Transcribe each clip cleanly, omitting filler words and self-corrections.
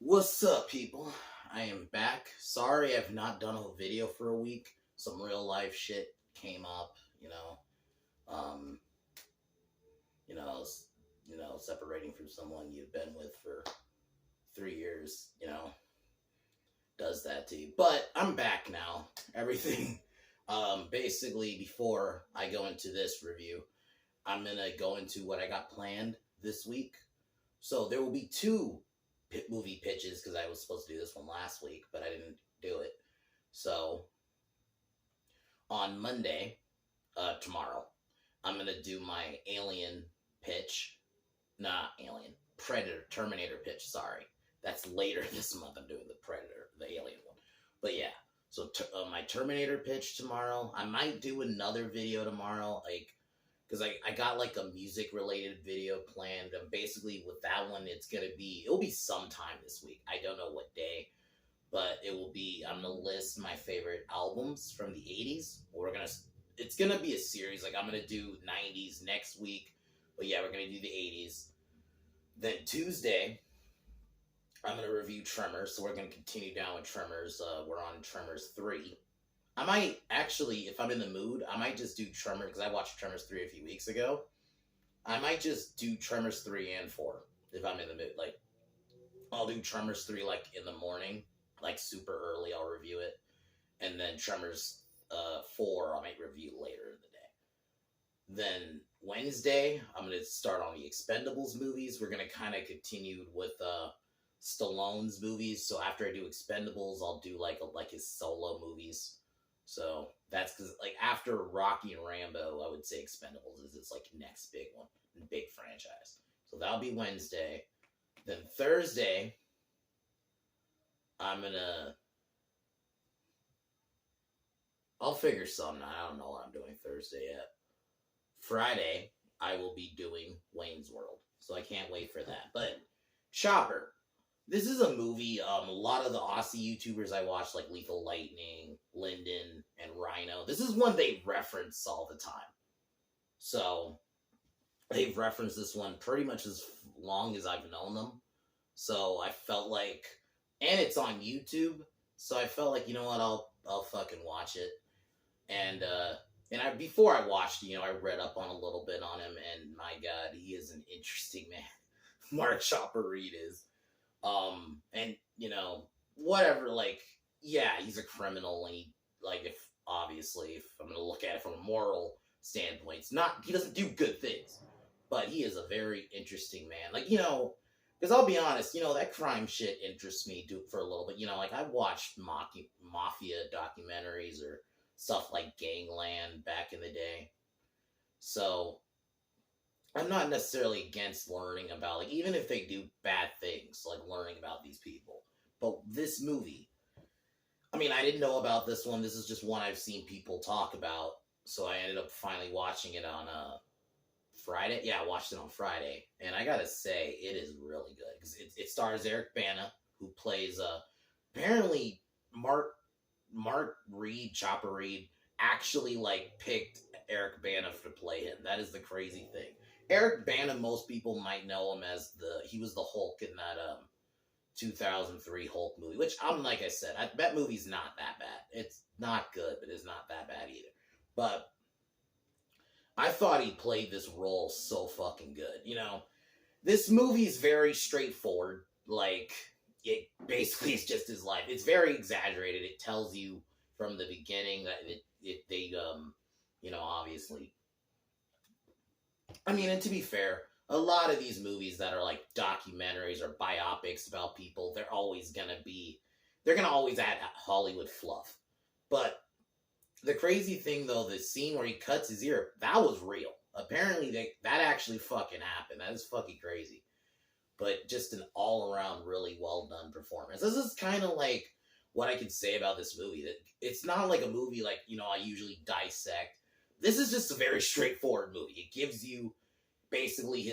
What's up, people? I am back. Sorry I've not done a video for a week. Some real life shit came up, Um, you know, s- separating from someone you've been with for 3 years, does that to you. But I'm back now. Everything, basically, before I go into this review, I'm gonna go into what I got planned this week. So there will be two movie pitches because I was supposed to do this one last week, but I didn't do it. So on Monday, tomorrow, I'm gonna do my Alien pitch. Not Alien, Predator, Terminator pitch. Sorry, that's later this month. I'm doing the Predator, the Alien one. But yeah, so my Terminator pitch tomorrow. I might do another video tomorrow, because I got like a music related video planned. And basically, with that one, it'll be sometime this week. I don't know what day, but it will be. I'm gonna list my favorite albums from the '80s. It's gonna be a series. Like I'm gonna do '90s next week, but yeah, we're gonna do the '80s. Then Tuesday, I'm gonna review Tremors. So we're gonna continue down with Tremors. We're on Tremors 3. I might actually, if I'm in the mood, I might just do Tremors because I watched Tremors 3 a few weeks ago. I might just do Tremors 3 and 4 if I'm in the mood. Like, I'll do Tremors 3 like in the morning, like super early. I'll review it, and then Tremors 4 I might review later in the day. Then Wednesday, I'm gonna start on the Expendables movies. We're gonna kind of continue with Stallone's movies. So after I do Expendables, I'll do like his solo movies. So that's because like after Rocky and Rambo, I would say Expendables is its like next big one, big franchise. So that'll be Wednesday. Then Thursday, I'm gonna I'll figure something. I don't know what I'm doing Thursday yet. Friday, I will be doing Wayne's World, so I can't wait for that. But Chopper, this is a movie. A lot of the Aussie YouTubers I watch, like Lethal Lightning, Lyndon, and Rhino, this is one they reference all the time. So they've referenced this one pretty much as long as I've known them. So I felt like, and it's on YouTube, so I felt like, you know what, I'll fucking watch it. And I before I watched, I read up on a little bit on him, and my God, he is an interesting man. Mark Chopper Reed is. And whatever, like, yeah, he's a criminal, and if I'm gonna look at it from a moral standpoint, he doesn't do good things, but he is a very interesting man. Like, because I'll be honest, that crime shit interests me for a little bit. Like I watched mafia documentaries or stuff like Gangland back in the day. So I'm not necessarily against learning about, like, even if they do bad things, like learning about these people. But this movie, I mean, I didn't know about this one. This is just one I've seen people talk about. So I ended up finally watching it on Friday. Yeah, I watched it on Friday. And I gotta say, it is really good. Because it stars Eric Bana, who plays, apparently, Mark Reed, Chopper Reed, actually, like, picked Eric Bana to play him. That is the crazy thing. Eric Bana, most people might know him as he was the Hulk in that 2003 Hulk movie, which like I said, that movie's not that bad. It's not good, but it's not that bad either. But I thought he played this role so fucking good. This movie is very straightforward. Like, it basically is just his life. It's very exaggerated. It tells you from the beginning that they obviously, I mean, and to be fair, a lot of these movies that are like documentaries or biopics about people, they're gonna always add Hollywood fluff. But the crazy thing, though, the scene where he cuts his ear, that was real. Apparently, that actually fucking happened. That is fucking crazy. But just an all-around really well-done performance. This is kind of like what I could say about this movie. That it's not like a movie like, I usually dissect. This is just a very straightforward movie. It gives you basically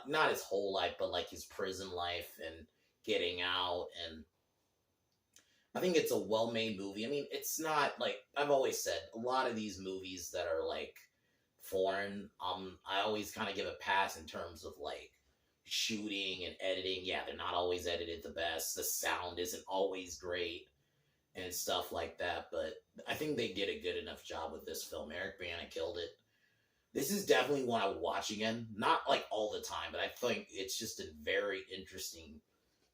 not his whole life, but like his prison life and getting out. And I think it's a well-made movie. I mean, it's not like, I've always said, a lot of these movies that are like foreign, I always kind of give a pass in terms of like shooting and editing, yeah, they're not always edited the best. The sound isn't always great and stuff like that, but I think they did a good enough job with this film. Eric Bana killed it. This is definitely one I would watch again. Not like all the time, but I think it's just a very interesting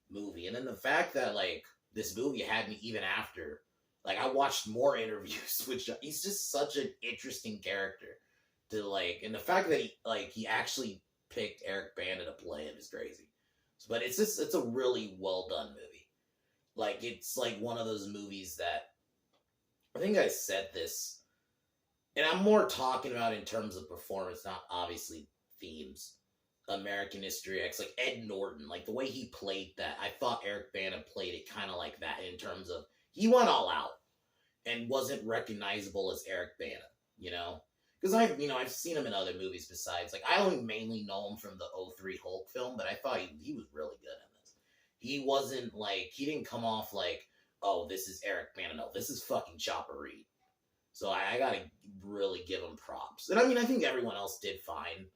movie. And then the fact that like this movie had me even after, like I watched more interviews, which he's just such an interesting character to like, and the fact that he actually picked Eric Bana to play him is crazy. But it's a really well done movie. Like it's like one of those movies that I think I said this, and I'm more talking about in terms of performance, not obviously themes. American History X, like Ed Norton, like the way he played that, I thought Eric Bana played it kind of like that in terms of he went all out and wasn't recognizable as Eric Bana, you know? Because I've seen him in other movies besides, like I only mainly know him from the '03 Hulk film, but I thought he was really good in this. He wasn't like, he didn't come off like, oh, this is Eric Bana. No, this is fucking Chopper Reed. So I gotta really give him props. And I mean, I think everyone else did fine.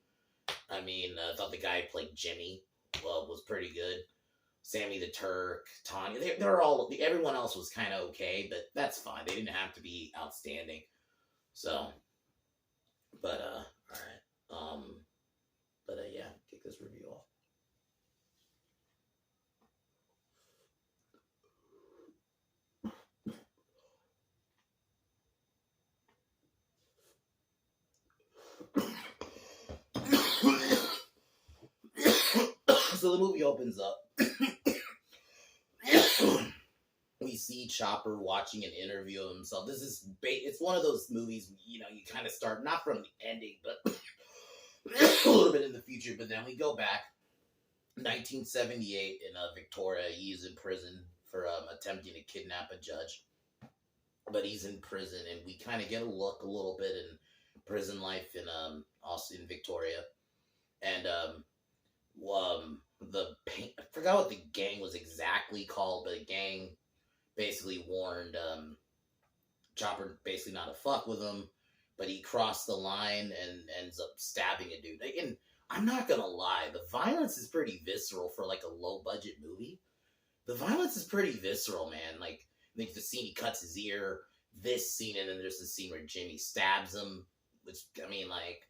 I mean, I thought the guy who played Jimmy was pretty good. Sammy the Turk, Tanya, they're all, everyone else was kind of okay, but that's fine. They didn't have to be outstanding. So, but, alright. Yeah, kick this review off. So the movie opens up. We see Chopper watching an interview of himself. This is it's one of those movies, you kind of start not from the ending, but a little bit in the future. But then we go back, 1978 in Victoria. He's in prison for attempting to kidnap a judge, but he's in prison, and we kind of get a look a little bit in prison life in Austin, Victoria, and I forgot what the gang was exactly called, but the gang basically warned Chopper basically not to fuck with him, but he crossed the line and ends up stabbing a dude. And I'm not gonna lie, the violence is pretty visceral for like a low budget movie. The violence is pretty visceral, man. Like the scene he cuts his ear, this scene, and then there's the scene where Jimmy stabs him, which I mean, like,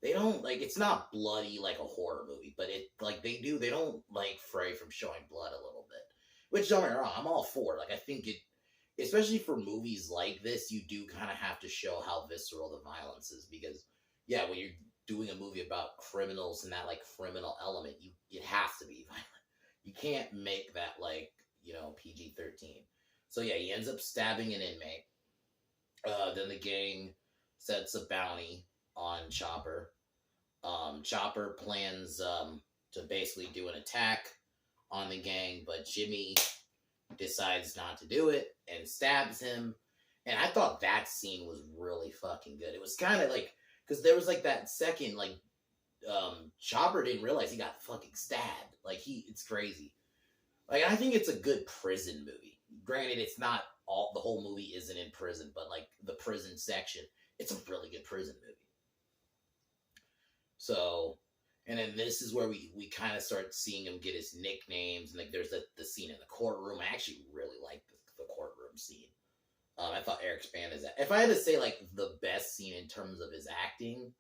they don't, like, it's not bloody like a horror movie, but it, like, they don't, like, fray from showing blood a little bit. Which, don't get me wrong, I'm all for it. Like, I think it, especially for movies like this, you do kind of have to show how visceral the violence is, because, yeah, when you're doing a movie about criminals and that, like, criminal element, it has to be violent. You can't make that, like, PG-13. So, yeah, he ends up stabbing an inmate. Then the gang sets a bounty on Chopper. Chopper plans to basically do an attack on the gang, but Jimmy decides not to do it and stabs him. And I thought that scene was really fucking good. It was kind of like, because there was like that second, like, Chopper didn't realize he got fucking stabbed. Like, it's crazy. Like, I think it's a good prison movie. Granted, it's not the whole movie isn't in prison, but like the prison section, it's a really good prison movie. So, and then this is where we kind of start seeing him get his nicknames, and like there's the scene in the courtroom. I actually really like the courtroom scene. I thought Eric Bana is, if I had to say like the best scene in terms of his acting,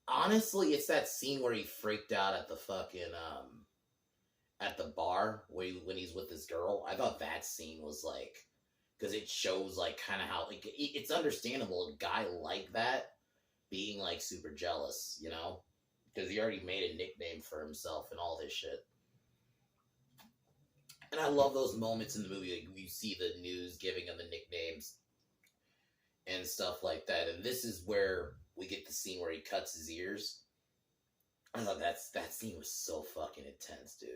honestly, it's that scene where he freaked out at the fucking at the bar when he's with his girl. I thought that scene was like, because it shows like kind of how, like, it's understandable a guy like that being like super jealous, because he already made a nickname for himself and all this shit. And I love those moments in the movie, like you see the news giving him the nicknames and stuff like that. And this is where we get the scene where he cuts his ears. I thought that scene was so fucking intense, dude.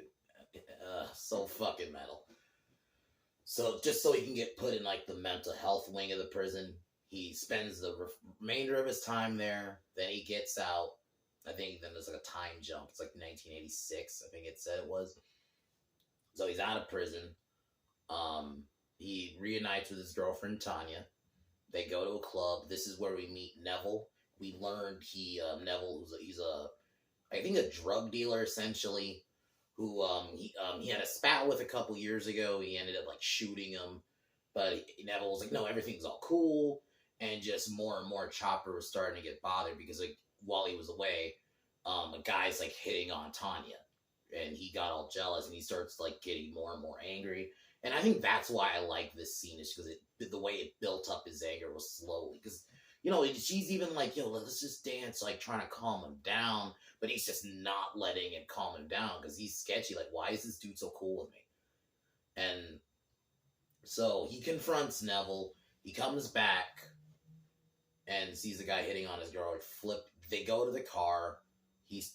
So fucking metal. So just so he can get put in like the mental health wing of the prison, he spends the remainder of his time there. Then he gets out. I think then there's like a time jump. It's like 1986. I think it said it was. So he's out of prison. He reunites with his girlfriend Tanya. They go to a club. This is where we meet Neville. We learned Neville, he's a I think a drug dealer essentially, who he had a spat with a couple years ago. He ended up like shooting him, but Neville was like, no, everything's all cool, and just more and more Chopper was starting to get bothered because like while he was away, a guy's like hitting on Tanya, and he got all jealous and he starts like getting more and more angry. And I think that's why I like this scene is because the way it built up his anger was slowly because she's even like, yo, let's just dance, like trying to calm him down, but he's just not letting it calm him down because he's sketchy. Like, why is this dude so cool with me? And so he confronts Neville. He comes back and sees the guy hitting on his girl. They go to the car.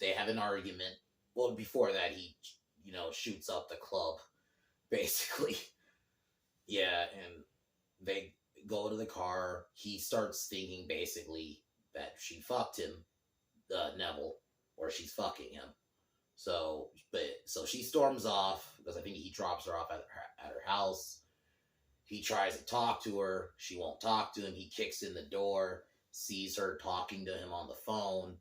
They have an argument. Well, before that, he shoots up the club, basically. Yeah, and they go to the car. He starts thinking basically that she fucked him, Neville, or she's fucking him. So she storms off because I think he drops her off at her house. He tries to talk to her. She won't talk to him. He kicks in the door, sees her talking to him on the phone,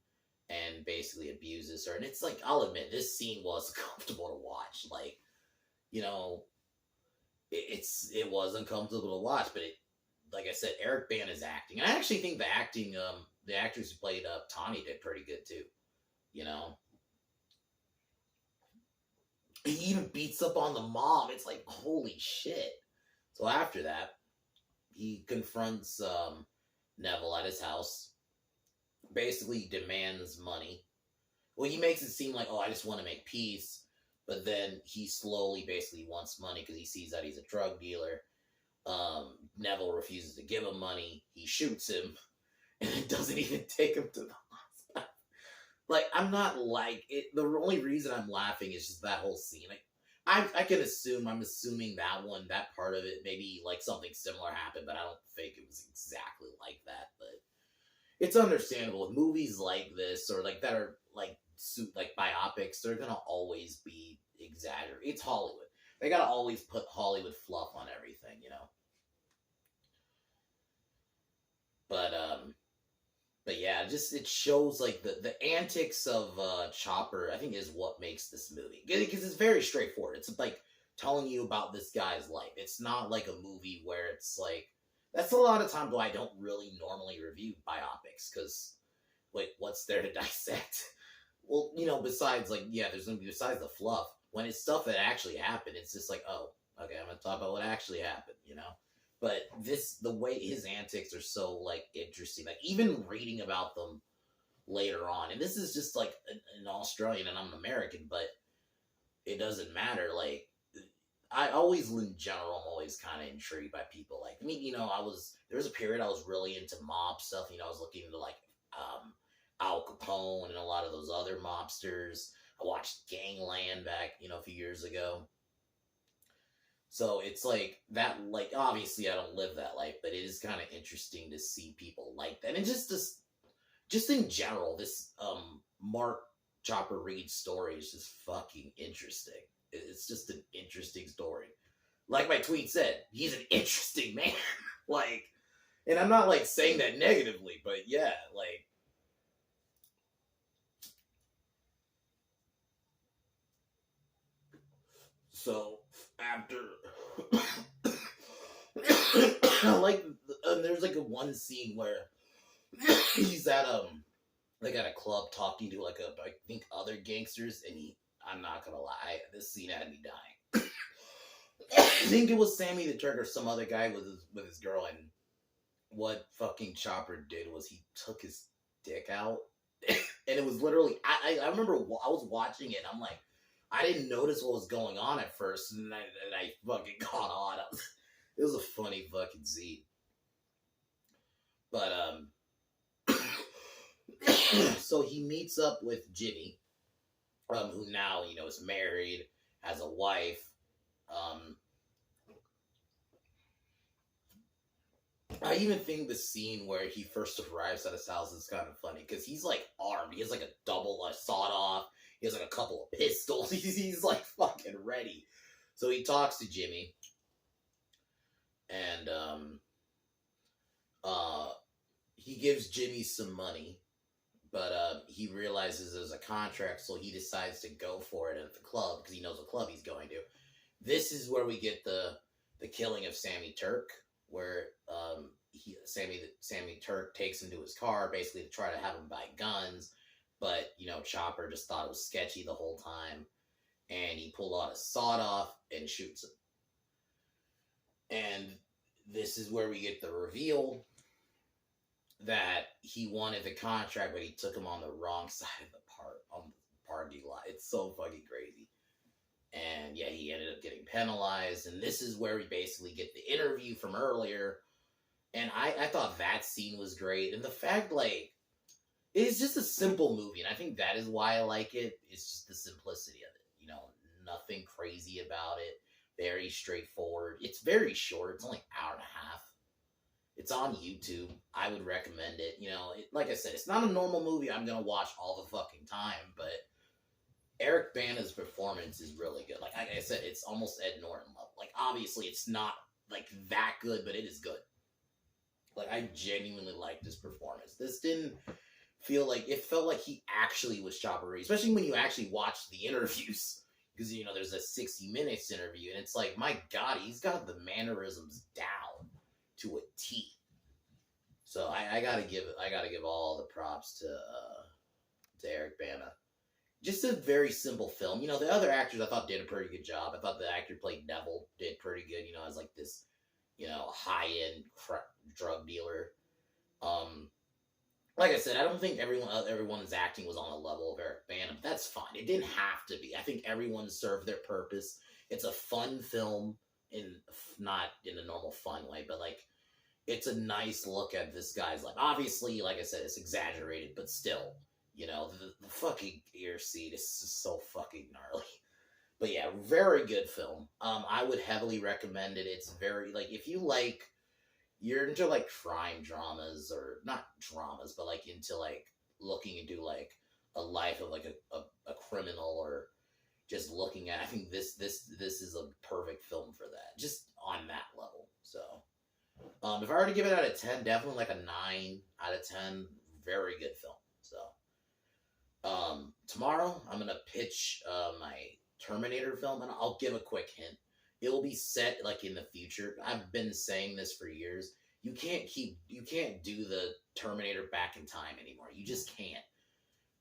and basically abuses her. And it's like, I'll admit, this scene was comfortable to watch. Like, it was uncomfortable to watch, but like I said, Eric Bana's acting. And I actually think the actress who played Tawny did pretty good too. He even beats up on the mom. It's like, holy shit. So after that, he confronts Neville at his house. Basically demands money. Well, he makes it seem like, oh, I just want to make peace. But then he slowly basically wants money because he sees that he's a drug dealer. Neville refuses to give him money. He shoots him. And it doesn't even take him to the hospital. Like, I'm not like it. The only reason I'm laughing is just that whole scene. Like, I'm assuming that part of it, maybe like something similar happened, but I don't think it was exactly like that. But it's understandable with movies like this or like that are like biopics. They're gonna always be exaggerated. It's Hollywood. They gotta always put Hollywood fluff on everything, But yeah, just it shows like the antics of Chopper. I think is what makes this movie because it's very straightforward. It's like telling you about this guy's life. It's not like a movie where it's like that's a lot of times why I don't really normally review biopics because wait, what's there to dissect? Well, besides besides the fluff, when it's stuff that actually happened, it's just like, oh, okay, I'm gonna talk about what actually happened, But the way his antics are so like interesting, like even reading about them later on, and this is just like an Australian and I'm an American, but it doesn't matter. Like I always, in general, I'm always kind of intrigued by people. Like me, there was a period I was really into mob stuff. I was looking into like Al Capone and a lot of those other mobsters. I watched Gangland back, a few years ago. So it's like that, like, obviously I don't live that life, but it is kind of interesting to see people like that. And just in general, this Mark Chopper Reed story is just fucking interesting. It's just an interesting story. Like my tweet said, he's an interesting man. Like, and I'm not like saying that negatively, but yeah, like, so after like there's like a one scene where he's at like at a club talking to like I think other gangsters, and I'm not gonna lie, this scene had me dying. I think it was Sammy the Turk or some other guy with his girl, and what fucking Chopper did was he took his dick out, and it was literally I remember I was watching it, and I'm like, I didn't notice what was going on at first, and I fucking caught on. It was a funny fucking scene. But so he meets up with Jimmy, who now is married, has a wife. I even think the scene where he first arrives at his house is kind of funny because he's like armed. He has like a double sawed off. He has like a couple of pistols. He's like fucking ready. So he talks to Jimmy, and he gives Jimmy some money but he realizes there's a contract, so he decides to go for it at the club because he knows what club he's going to. This is where we get the killing of Sammy Turk, where Sammy Turk takes him to his car basically to try to have him buy guns, but Chopper just thought it was sketchy the whole time, and he pulled out a sawed off and shoots him. And this is where we get the reveal that he wanted the contract, but he took him on the wrong side of the party lot. It's so fucking crazy. And yeah, he ended up getting penalized. And this is where we basically get the interview from earlier. And I thought that scene was great. And the fact, like, it's just a simple movie. And I think that is why I like it. It's just the simplicity of it. Nothing crazy about it. Very straightforward. It's very short. It's only an hour and a half. It's on YouTube. I would recommend it. Like I said, it's not a normal movie I'm going to watch all the fucking time, but Eric Bana's performance is really good. Like I said, it's almost Ed Norton level. Like, obviously, it's not, like, that good, but it is good. Like, I genuinely liked this performance. This didn't feel like, it felt like he actually was Chopper Reed, especially when you actually watch the interviews. Because, there's a 60 Minutes interview, and it's like, my God, he's got the mannerisms down to a T. So I gotta give all the props to Eric Bana. Just a very simple film. The other actors I thought did a pretty good job. I thought the actor who played Neville did pretty good. As like this, high-end drug dealer. Like I said, I don't think everyone's acting was on the level of Eric Bana, but that's fine. It didn't have to be. I think everyone served their purpose. It's a fun film, not in a normal fun way, but like, it's a nice look at this guy's life. Obviously, like I said, it's exaggerated, but still, the fucking ear seed is so fucking gnarly. But yeah, very good film. I would heavily recommend it. It's very, like, if you're into, like, crime dramas, or not dramas, but, like, into, like, looking into, like, a life of, like, a criminal, or just looking at, I think this is a perfect film for that, just on that level. So, if I were to give it out of 10, definitely like a 9 out of 10, very good film. So, tomorrow, I'm going to pitch, my Terminator film, and I'll give a quick hint. It will be set, like, in the future. I've been saying this for years. You can't do the Terminator back in time anymore. You just can't.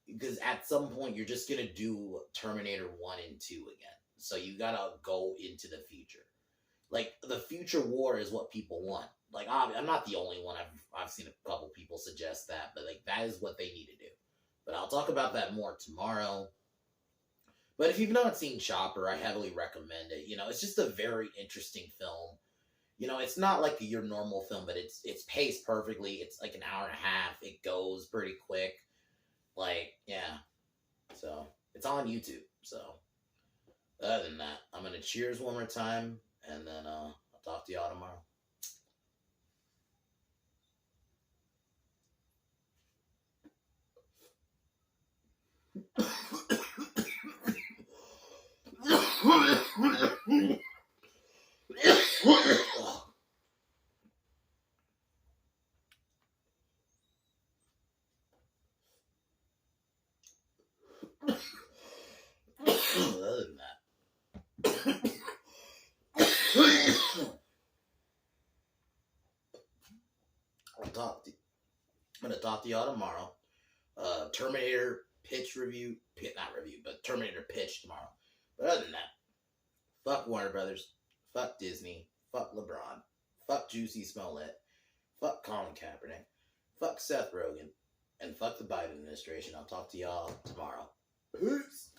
Because at some point, you're just going to do Terminator 1 and 2 again. So you got to go into the future. Like, the future war is what people want. Like, I'm not the only one. I've seen a couple people suggest that. But, like, that is what they need to do. But I'll talk about that more tomorrow. But if you've not seen Chopper, I heavily recommend it. It's just a very interesting film. It's not like your normal film, but it's paced perfectly. It's like an hour and a half. It goes pretty quick. Like, yeah. So, it's on YouTube. So, other than that, I'm going to cheers one more time, and then I'll talk to y'all tomorrow. Other than that, I'm gonna talk to y'all tomorrow. Terminator pitch review, but Terminator pitch tomorrow. But other than that, fuck Warner Brothers, fuck Disney, fuck LeBron, fuck Juicy Smollett, fuck Colin Kaepernick, fuck Seth Rogen, and fuck the Biden administration. I'll talk to y'all tomorrow. Peace.